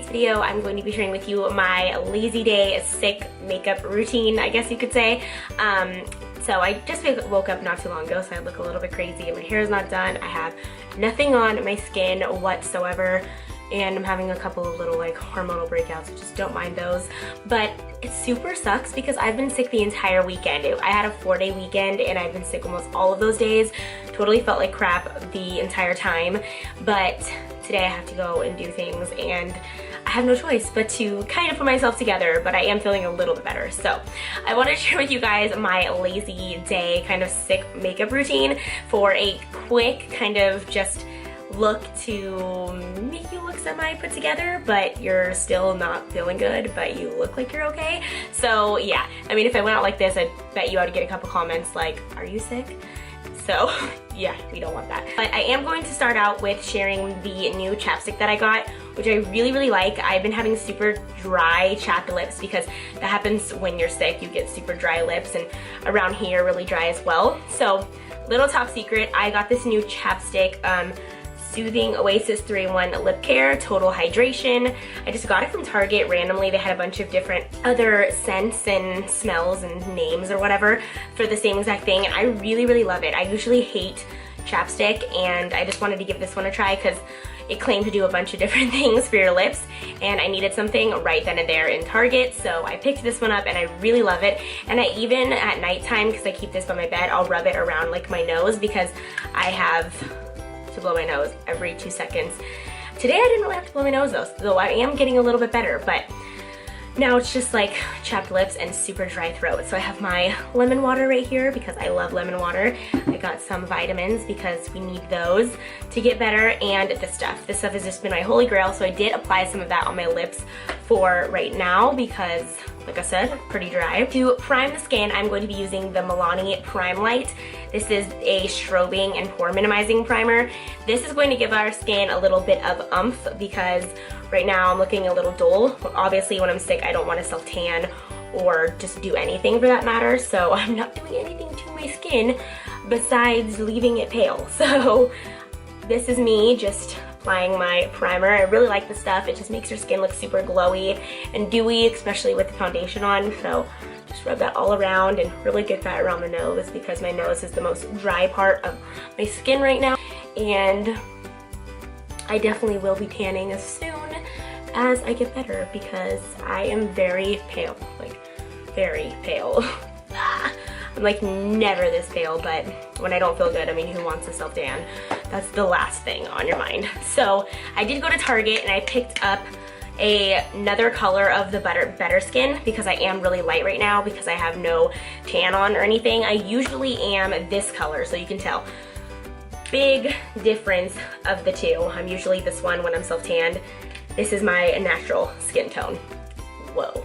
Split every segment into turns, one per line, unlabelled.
today's video, I'm going to be sharing with you my lazy day sick makeup routine, I guess you could say. So I just woke up not too long ago, so I look a little bit crazy. My hair is not done. I have nothing on my skin whatsoever, and I'm having a couple of little like hormonal breakouts, so just don't mind those. But it super sucks because I've been sick the entire weekend. I had a 4-day weekend and I've been sick almost all of those days. Totally felt like crap the entire time, but today I have to go and do things and I have no choice but to kind of put myself together, but I am feeling a little bit better. So I want to share with you guys my lazy day kind of sick makeup routine for a quick kind of just look to make you look semi put together, but you're still not feeling good, but you look like you're okay. So yeah, I mean, if I went out like this, I bet you I would get a couple comments like, are you sick? So yeah, we don't want that. But I am going to start out with sharing the new chapstick that I got, which I really like. I've been having super dry chapped lips because that happens when you're sick. You get super dry lips, and around here really dry as well. So little top secret, I got this new chapstick, Soothing Oasis 3-in-1 Lip Care Total Hydration. I just got it from Target randomly. They had a bunch of different other scents and smells and names or whatever for the same exact thing, and I really love it. I usually hate chapstick, and I just wanted to give this one a try because it claimed to do a bunch of different things for your lips, and I needed something right then and there in Target, so I picked this one up and I really love it. And I even at nighttime, because I keep this by my bed, I'll rub it around like my nose because I have to blow my nose every 2 seconds. Today I didn't really have to blow my nose though I am getting a little bit better, but now it's just like chapped lips and super dry throat. So I have my lemon water right here because I love lemon water. I got some vitamins because we need those to get better, and this stuff. This stuff has just been my holy grail, so I did apply some of that on my lips for right now because, like I said, pretty dry. To prime the skin, I'm going to be using the Milani Prime Light. This is a strobing and pore minimizing primer. This is going to give our skin a little bit of oomph because right now I'm looking a little dull. Obviously when I'm sick I don't want to self-tan or just do anything for that matter, so I'm not doing anything to my skin besides leaving it pale. So this is me just applying my primer. I really like the stuff. It just makes your skin look super glowy and dewy, especially with the foundation on. So just rub that all around and really get that around the nose because my nose is the most dry part of my skin right now. And I definitely will be tanning as soon as I get better because I am very pale, like very pale. I'm like never this pale, but when I don't feel good, I mean, who wants to self-tan? That's the last thing on your mind. So I did go to Target and I picked up another color of the Better Skin because I am really light right now because I have no tan on or anything. I usually am this color, so you can tell. Big difference of the two. I'm usually this one when I'm self-tanned. This is my natural skin tone. Whoa.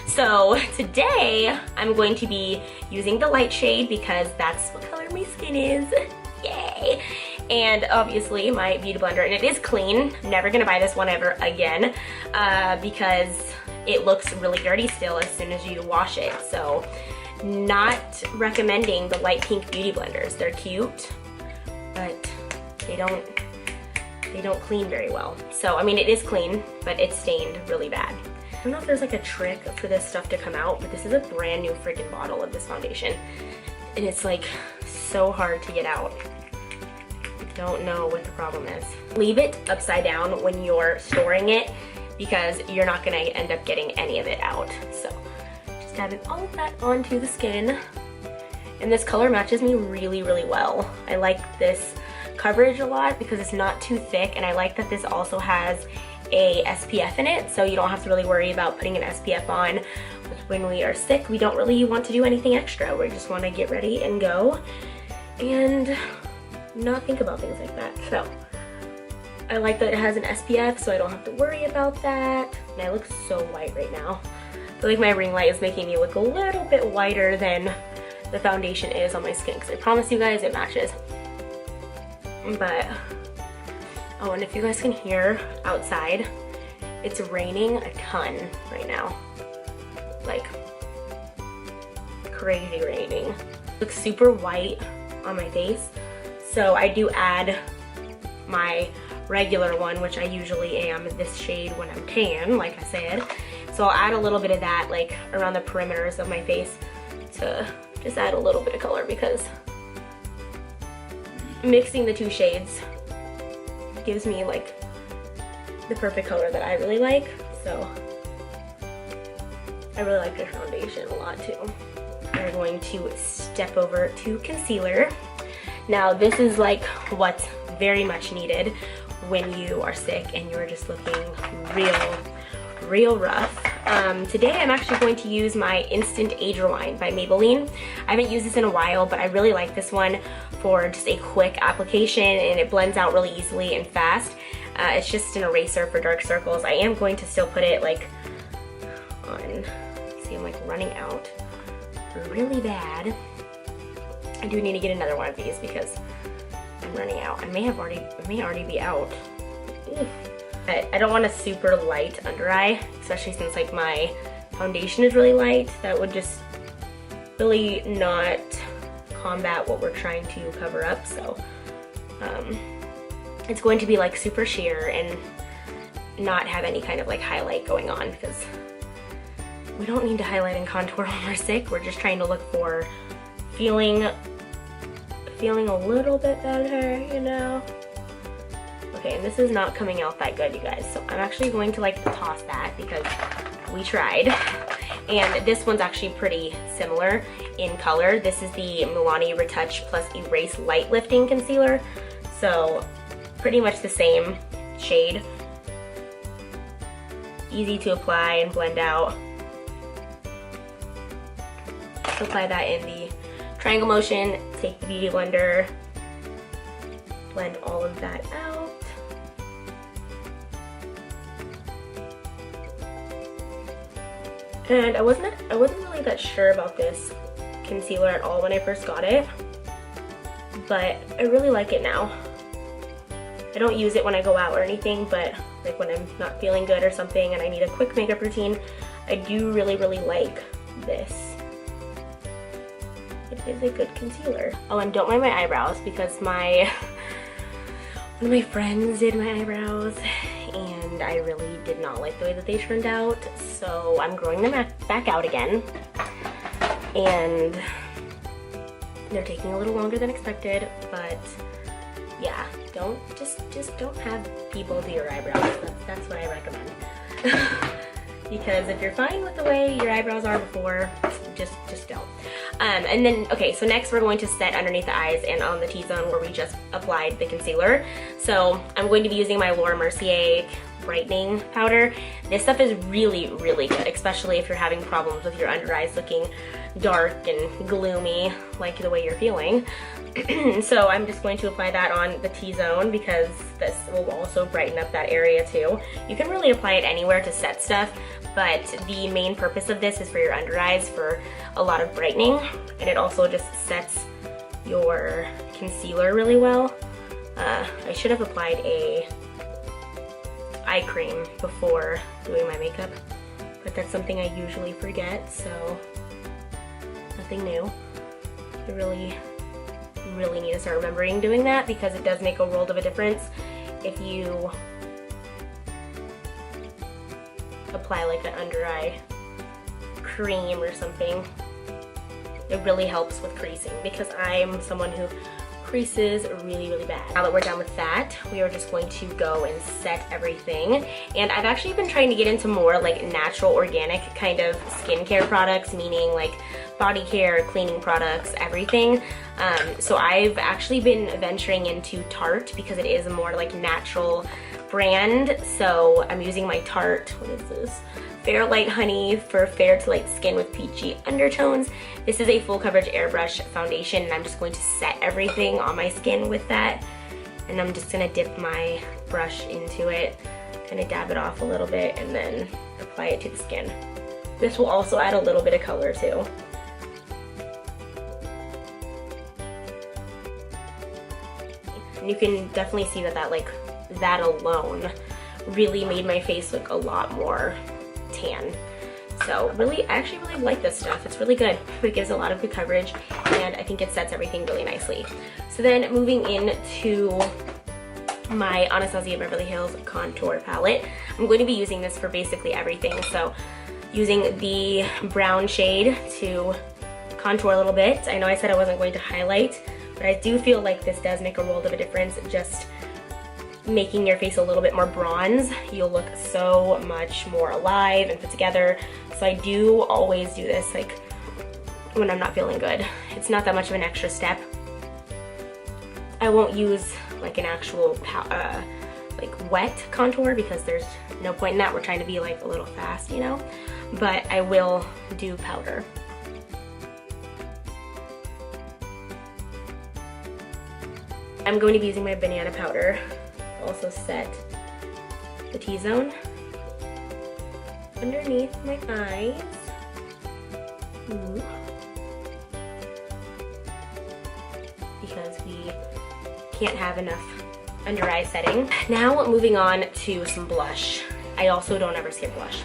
So today I'm going to be using the light shade because that's what color my skin is. Yay! And obviously my beauty blender, and it is clean. I'm never gonna buy this one ever again because it looks really dirty still as soon as you wash it. So not recommending the light pink beauty blenders. They're cute, but they don't clean very well. So I mean, it is clean, but it's stained really bad. I don't know if there's like a trick for this stuff to come out, but this is a brand new freaking bottle of this foundation. And it's like so hard to get out. I don't know what the problem is. Leave it upside down when you're storing it because you're not gonna end up getting any of it out. So just adding all of that onto the skin. And this color matches me really well. I like this coverage a lot because it's not too thick, and I like that this also has a SPF in it, so you don't have to really worry about putting an SPF on. When we are sick, we don't really want to do anything extra. We just want to get ready and go and not think about things like that. So I like that it has an SPF, so I don't have to worry about that. And I look so white right now. I feel like my ring light is making me look a little bit whiter than the foundation is on my skin, because I promise you guys it matches. But oh, and if you guys can hear outside, it's raining a ton right now. Like crazy raining. Looks super white on my face. So I do add my regular one, which I usually am this shade when I'm tan, like I said. So I'll add a little bit of that like around the perimeters of my face to just add a little bit of color, because mixing the two shades gives me like the perfect color that I really like. So I really like this foundation a lot too. We're going to step over to concealer. Now this is like what's very much needed when you are sick and you're just looking real rough. Today I'm actually going to use my Instant Age Rewind by Maybelline. I haven't used this in a while, but I really like this one for just a quick application, and it blends out really easily and fast. It's just an eraser for dark circles. I am going to still put it like on, see I'm like running out really bad. I do need to get another one of these because I'm running out. I may already be out. Oof. I don't want a super light under eye, especially since like my foundation is really light. That would just really not combat what we're trying to cover up. So it's going to be like super sheer and not have any kind of like highlight going on, because we don't need to highlight and contour when we're sick. We're just trying to look for feeling a little bit better, you know? Okay, and this is not coming out that good, you guys. So I'm actually going to like toss that because we tried. And this one's actually pretty similar in color. This is the Milani Retouch Plus Erase Light Lifting Concealer. So pretty much the same shade. Easy to apply and blend out. Apply that in the triangle motion, take the Beauty Blender, blend all of that out. And I wasn't really that sure about this concealer at all when I first got it, but I really like it now. I don't use it when I go out or anything, but like when I'm not feeling good or something and I need a quick makeup routine, I do really like this. It is a good concealer. Oh, and don't mind my eyebrows because one of my friends did my eyebrows and I really did not like the way that they turned out. So I'm growing them back out again. And they're taking a little longer than expected, but yeah, just don't have people do your eyebrows. That's what I recommend. Because if you're fine with the way your eyebrows are before, just don't. And then, okay, so next we're going to set underneath the eyes and on the T-zone where we just applied the concealer. So I'm going to be using my Laura Mercier brightening powder. This stuff is really good, especially if you're having problems with your under eyes looking dark and gloomy like the way you're feeling. So I'm just going to apply that on the T-zone because this will also brighten up that area too. You can really apply it anywhere to set stuff, but the main purpose of this is for your under eyes for a lot of brightening, and it also just sets your concealer really well. I should have applied a eye cream before doing my makeup, but that's something I usually forget, so nothing new. I really need to start remembering doing that because it does make a world of a difference if you apply like an under eye cream or something. It really helps with creasing because I'm someone who creases really bad. Now that we're done with that, we are just going to go and set everything. And I've actually been trying to get into more like natural organic kind of skincare products, meaning like body care, cleaning products, everything. So I've actually been venturing into Tarte because it is a more like natural brand. So I'm using my Tarte, what is this? Fair Light Honey for fair to light skin with peachy undertones. This is a full coverage airbrush foundation, and I'm just going to set everything on my skin with that. And I'm just gonna dip my brush into it, kind of dab it off a little bit, and then apply it to the skin. This will also add a little bit of color too. And you can definitely see that that alone really made my face look a lot more tan. So I actually really like this stuff. It's really good. It gives a lot of good coverage, and I think it sets everything really nicely. So then moving into my Anastasia Beverly Hills contour palette. I'm going to be using this for basically everything. So using the brown shade to contour a little bit. I know I said I wasn't going to highlight, but I do feel like this does make a world of a difference. Just making your face a little bit more bronze, you'll look so much more alive and put together. So I do always do this like when I'm not feeling good. It's not that much of an extra step. I won't use like an actual like wet contour because there's no point in that. We're trying to be like a little fast, you know, but I will do powder. I'm going to be using my banana powder. Also set the T-zone underneath my eyes. Ooh. Because we can't have enough under eye setting. Now moving on to some blush. I also don't ever skip blush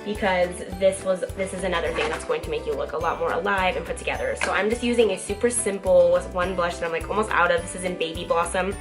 because this is another thing that's going to make you look a lot more alive and put together. So I'm just using a super simple one blush that I'm like almost out of. This is in Baby Blossom.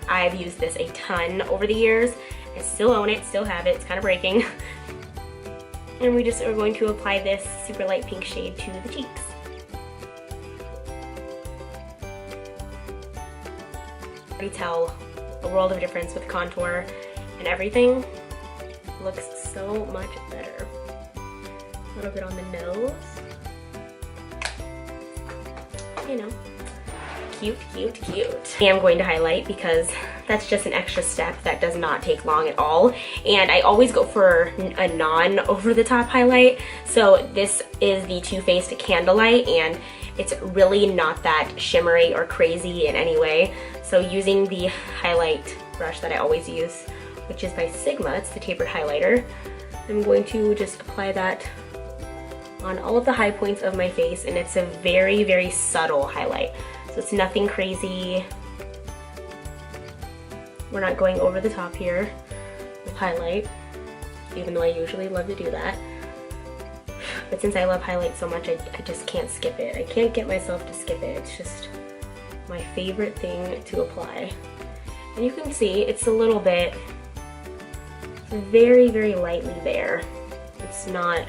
I've used this a ton over the years. I still own it, still have it. It's kind of breaking. And we just are going to apply this super light pink shade to the cheeks. I tell a world of difference with contour and everything. Looks so much better. A little bit on the nose. You know, cute, cute, cute. I am going to highlight because that's just an extra step that does not take long at all. And I always go for a non-over-the-top highlight. So this is the Too Faced Candlelight, and it's really not that shimmery or crazy in any way. So using the highlight brush that I always use, which is by Sigma, it's the tapered highlighter, I'm going to just apply that on all of the high points of my face, and it's a very, very subtle highlight. So it's nothing crazy. We're not going over the top here with highlight, even though I usually love to do that. But since I love highlight so much, I just can't skip it. I can't get myself to skip it. It's just my favorite thing to apply. And you can see it's a little bit, very, very lightly there. It's not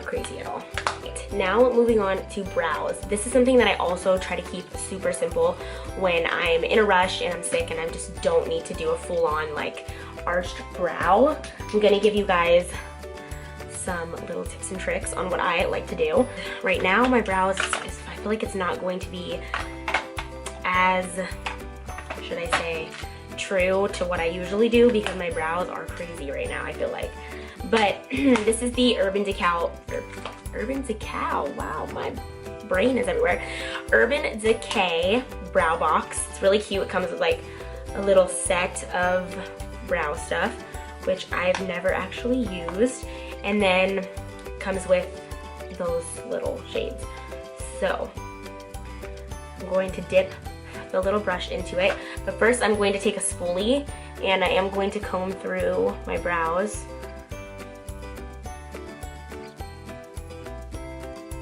crazy at all. Right, now moving on to brows. This is something that I also try to keep super simple when I'm in a rush and I'm sick and I just don't need to do a full-on like arched brow. I'm gonna give you guys some little tips and tricks on what I like to do. Right now my brows, I feel like it's not going to be as, should I say, true to what I usually do because my brows are crazy right now, I feel like. But this is the Urban Decay, wow, my brain is everywhere. Urban Decay Brow Box. It's really cute. It comes with like a little set of brow stuff, which I've never actually used. And then comes with those little shades. So I'm going to dip the little brush into it. But first I'm going to take a spoolie and I am going to comb through my brows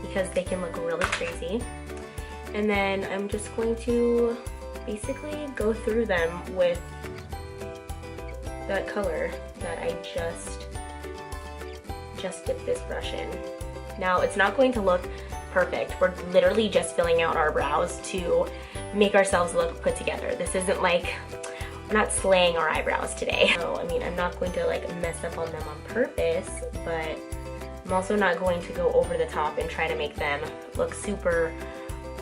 because they can look really crazy. And then I'm just going to basically go through them with that color that I just dipped this brush in. Now it's not going to look perfect. We're literally just filling out our brows to make ourselves look put together. This isn't like, we're not slaying our eyebrows today. So I mean, I'm not going to like mess up on them on purpose, but I'm also not going to go over the top and try to make them look super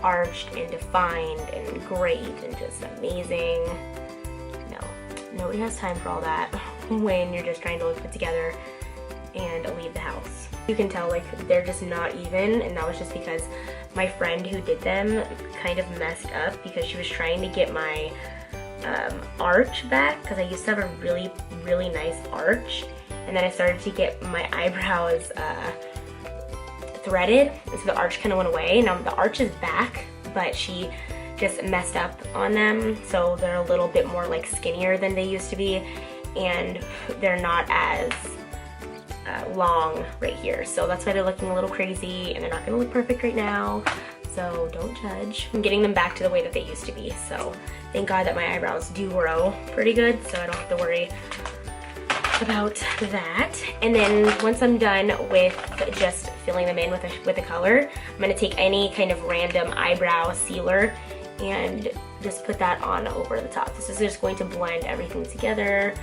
arched and defined and great and just amazing. No, nobody has time for all that when you're just trying to look put together and leave the house. You can tell like they're just not even, and that was just because my friend who did them kind of messed up because she was trying to get my arch back, because I used to have a really, really nice arch, and then I started to get my eyebrows threaded, and so the arch kind of went away. Now the arch is back, but she just messed up on them, so they're a little bit more like skinnier than they used to be, and they're not as long right here. So that's why they're looking a little crazy and they're not gonna look perfect right now. so don't judge. I'm getting them back to the way that they used to be, so thank God that my eyebrows do grow pretty good, so I don't have to worry about that. And then once I'm done with just filling them in with a color, I'm gonna take any kind of random eyebrow sealer and just put that on over the top. This is just going to blend everything together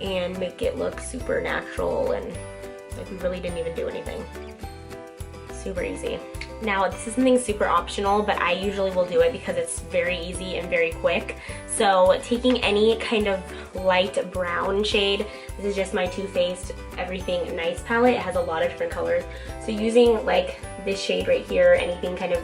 and make it look super natural and like we really didn't even do anything. Super easy. Now this is something super optional, but I usually will do it because it's very easy and very quick. So taking any kind of light brown shade, this is just my Too Faced Everything Nice palette. It has a lot of different colors. So using like this shade right here, anything kind of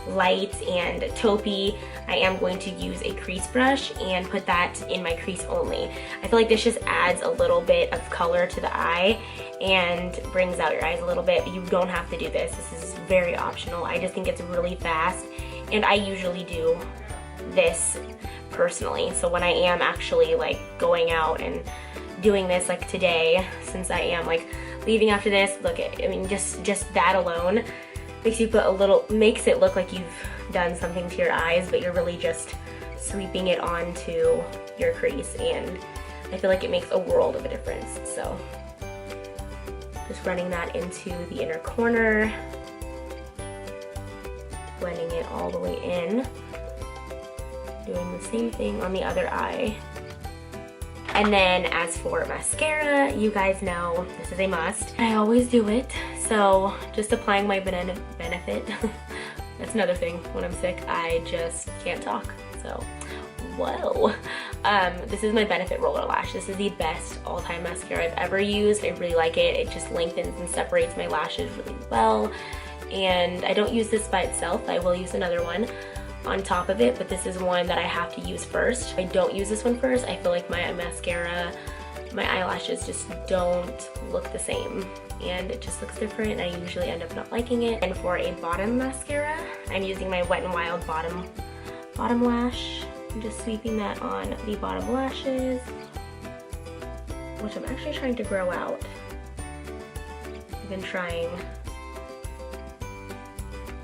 light and taupey, I am going to use a crease brush and put that in my crease only. I feel like this just adds a little bit of color to the eye and brings out your eyes a little bit, but you don't have to do this. This is very optional. I just think it's really fast, and I usually do this personally. So when I am actually like going out and doing this like today, since I am like leaving after this, look at, I mean, just that alone makes you put a little, makes it look like you've done something to your eyes, but you're really just sweeping it onto your crease, and I feel like it makes a world of a difference. So just running that into the inner corner, blending it all the way in, doing the same thing on the other eye. And then as for mascara, you guys know this is a must. I always do it, so just applying my benefit. That's another thing, when I'm sick, I just can't talk, so whoa. This is my Benefit Roller Lash. This is the best all-time mascara I've ever used. I really like it. It just lengthens and separates my lashes really well. And I don't use this by itself. I will use another one on top of it, but this is one that I have to use first. If I don't use this one first, I feel like my mascara, my eyelashes just don't look the same, and it just looks different, and I usually end up not liking it. And for a bottom mascara, I'm using my Wet n Wild bottom lash. I'm just sweeping that on the bottom lashes, which I'm actually trying to grow out. I've been trying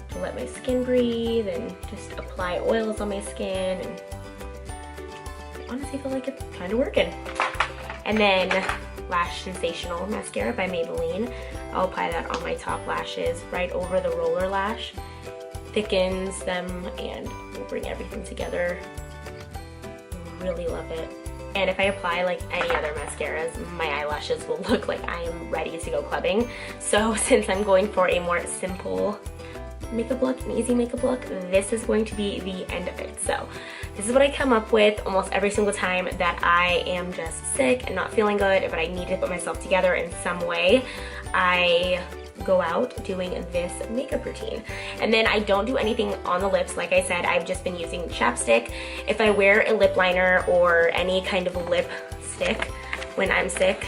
to let my skin breathe and just apply oils on my skin, and I honestly feel like it's kind of working. And then Lash Sensational Mascara by Maybelline. I'll apply that on my top lashes right over the roller lash. Thickens them and will bring everything together. Really love it. And if I apply like any other mascaras, my eyelashes will look like I am ready to go clubbing. So since I'm going for a more simple makeup look, an easy makeup look, this is going to be the end of it. So this is what I come up with almost every single time that I am just sick and not feeling good, but I need to put myself together in some way. I go out doing this makeup routine. And then I don't do anything on the lips. Like I said, I've just been using chapstick. If I wear a lip liner or any kind of lipstick when I'm sick,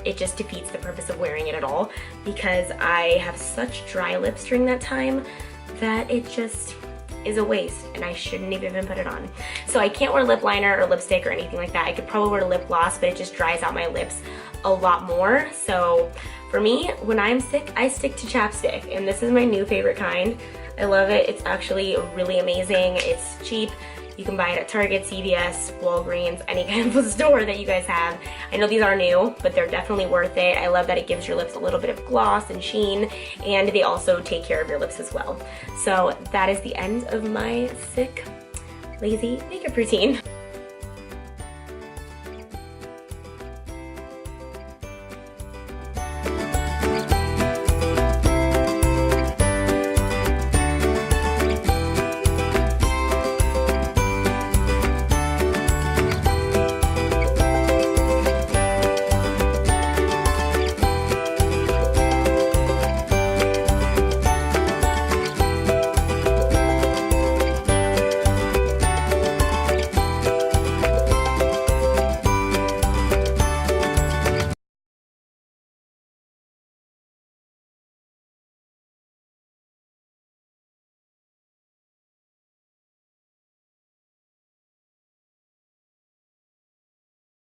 it just defeats the purpose of wearing it at all, because I have such dry lips during that time that it just is a waste, and I shouldn't have even put it on. So I can't wear lip liner or lipstick or anything like that. I could probably wear lip gloss, but it just dries out my lips a lot more. So for me, when I'm sick, I stick to chapstick, and this is my new favorite kind. I love it. It's actually really amazing. It's cheap. You can buy it at Target, CVS, Walgreens, any kind of store that you guys have. I know these are new, but they're definitely worth it. I love that it gives your lips a little bit of gloss and sheen, and they also take care of your lips as well. So that is the end of my sick, lazy makeup routine.